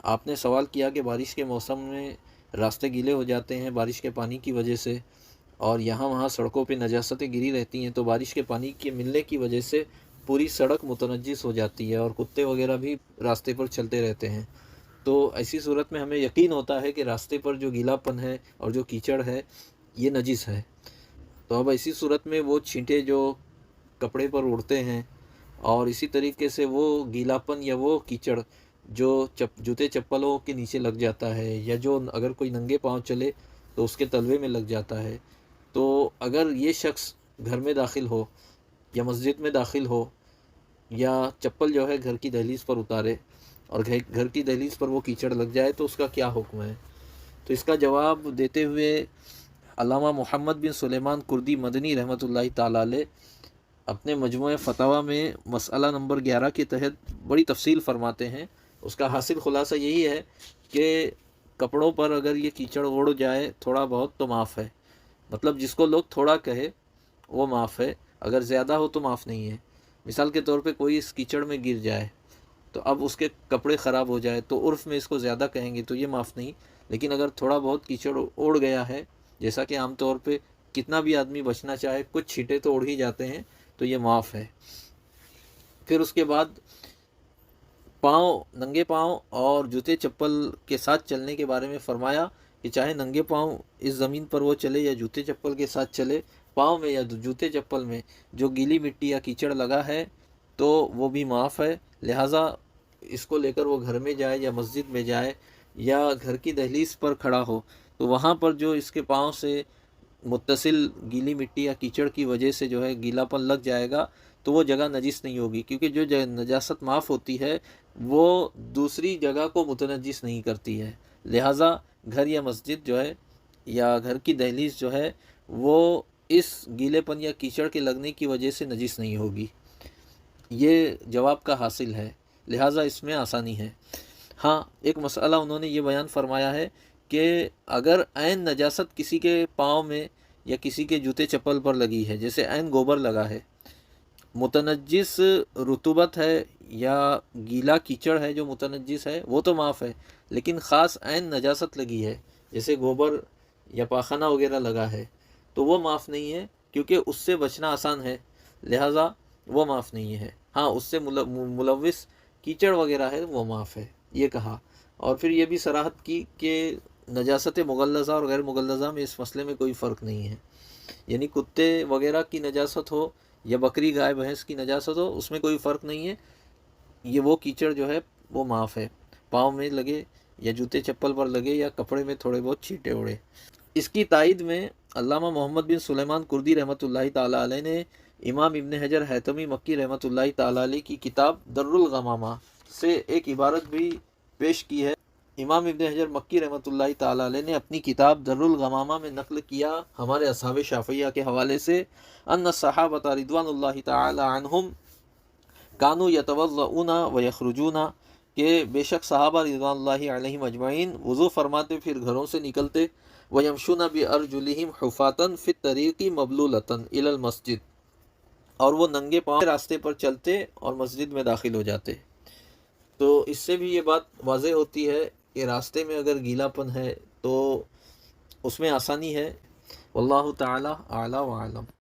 آپ نے سوال کیا کہ بارش کے موسم میں راستے گیلے ہو جاتے ہیں بارش کے پانی کی وجہ سے، اور یہاں وہاں سڑکوں پہ نجاستیں گری رہتی ہیں، تو بارش کے پانی کے ملنے کی وجہ سے پوری سڑک متنجس ہو جاتی ہے اور کتے وغیرہ بھی راستے پر چلتے رہتے ہیں۔ تو ایسی صورت میں ہمیں یقین ہوتا ہے کہ راستے پر جو گیلا پن ہے اور جو کیچڑ ہے یہ نجس ہے۔ تو اب ایسی صورت میں وہ چھینٹے جو کپڑے پر اڑتے ہیں، اور اسی طریقے سے وہ گیلا پن یا وہ کیچڑ جو جوتے چپلوں کے نیچے لگ جاتا ہے، یا جو اگر کوئی ننگے پاؤں چلے تو اس کے تلوے میں لگ جاتا ہے، تو اگر یہ شخص گھر میں داخل ہو یا مسجد میں داخل ہو، یا چپل جو ہے گھر کی دہلیز پر اتارے اور گھر کی دہلیز پر وہ کیچڑ لگ جائے، تو اس کا کیا حکم ہے؟ تو اس کا جواب دیتے ہوئے علامہ محمد بن سلیمان کردی مدنی رحمۃ اللہ تعالیٰ علیہ اپنے مجموعہ فتاویٰ میں مسئلہ نمبر 11 کے تحت بڑی تفصیل فرماتے ہیں۔ اس کا حاصل خلاصہ یہی ہے کہ کپڑوں پر اگر یہ کیچڑ اڑ جائے تھوڑا بہت تو معاف ہے، مطلب جس کو لوگ تھوڑا کہے وہ معاف ہے، اگر زیادہ ہو تو معاف نہیں ہے۔ مثال کے طور پہ کوئی اس کیچڑ میں گر جائے تو اب اس کے کپڑے خراب ہو جائے تو عرف میں اس کو زیادہ کہیں گے تو یہ معاف نہیں، لیکن اگر تھوڑا بہت کیچڑ اڑ گیا ہے، جیسا کہ عام طور پہ کتنا بھی آدمی بچنا چاہے کچھ چھینٹے تو اڑ ہی جاتے ہیں، تو یہ معاف ہے۔ پھر اس کے بعد ننگے پاؤں اور جوتے چپل کے ساتھ چلنے کے بارے میں فرمایا کہ چاہے ننگے پاؤں اس زمین پر وہ چلے یا جوتے چپل کے ساتھ چلے، پاؤں میں یا جوتے چپل میں جو گیلی مٹی یا کیچڑ لگا ہے تو وہ بھی معاف ہے، لہٰذا اس کو لے کر وہ گھر میں جائے یا مسجد میں جائے یا گھر کی دہلیز پر کھڑا ہو تو وہاں پر جو اس کے پاؤں سے متصل گیلی مٹی یا کیچڑ کی وجہ سے جو ہے گیلا پن لگ جائے گا تو وہ جگہ نجس نہیں ہوگی، کیونکہ جو نجاست معاف ہوتی ہے وہ دوسری جگہ کو متنجس نہیں کرتی ہے، لہٰذا گھر یا مسجد جو ہے یا گھر کی دہلیز جو ہے وہ اس گیلے پن یا کیچڑ کے لگنے کی وجہ سے نجس نہیں ہوگی۔ یہ جواب کا حاصل ہے، لہٰذا اس میں آسانی ہے۔ ہاں، ایک مسئلہ انہوں نے یہ بیان فرمایا ہے کہ اگر عین نجاست کسی کے پاؤں میں یا کسی کے جوتے چپل پر لگی ہے، جیسے عین گوبر لگا ہے، متنجس رطوبت ہے یا گیلا کیچڑ ہے جو متنجس ہے وہ تو معاف ہے، لیکن خاص عین نجاست لگی ہے جیسے گوبر یا پاخانہ وغیرہ لگا ہے تو وہ معاف نہیں ہے، کیونکہ اس سے بچنا آسان ہے، لہٰذا وہ معاف نہیں ہے۔ ہاں، اس سے ملوث کیچڑ وغیرہ ہے وہ معاف ہے، یہ کہا۔ اور پھر یہ بھی صراحت کی کہ نجاست مغلظہ اور غیر مغلظہ میں اس مسئلے میں کوئی فرق نہیں ہے، یعنی کتے وغیرہ کی نجاست ہو یا بکری گائے بھینس کی نجاست ہو اس میں کوئی فرق نہیں ہے، یہ وہ کیچڑ جو ہے وہ معاف ہے، پاؤں میں لگے یا جوتے چپل پر لگے یا کپڑے میں تھوڑے بہت چھینٹے اڑے۔ اس کی تائید میں علامہ محمد بن سلیمان کردی رحمۃ اللہ تعالیٰ علیہ نے امام ابن حجر حیثمی مکی رحمۃ اللہ تعالیٰ علیہ کی کتاب در الغمامہ سے ایک عبارت بھی پیش کی ہے۔ امام ابن حجر مکی رحمۃ اللہ تعالیٰ علیہ نے اپنی کتاب در الغمامہ میں نقل کیا ہمارے اصحاب شافعیہ کے حوالے سے ان الصحابۃ رضوان اللہ تعالیٰ عنہم کانوا یتوضؤون ویخرجون، کہ بے شک صحابہ رضوان اللہ علیہم اجمعین وضو فرماتے پھر گھروں سے نکلتے، وَيَمْشُونَ بِأَرْجُلِهِمْ حُفَاةً فِي الطَّرِيقِ مَبْلُولَةً إِلَى الْمَسْجِدِ، اور وہ ننگے پاؤں راستے پر چلتے اور مسجد میں داخل ہو جاتے۔ تو اس سے بھی یہ بات واضح ہوتی ہے کہ راستے میں اگر گیلا پن ہے تو اس میں آسانی ہے۔ واللہ تعالی اعلیٰ و اعلم۔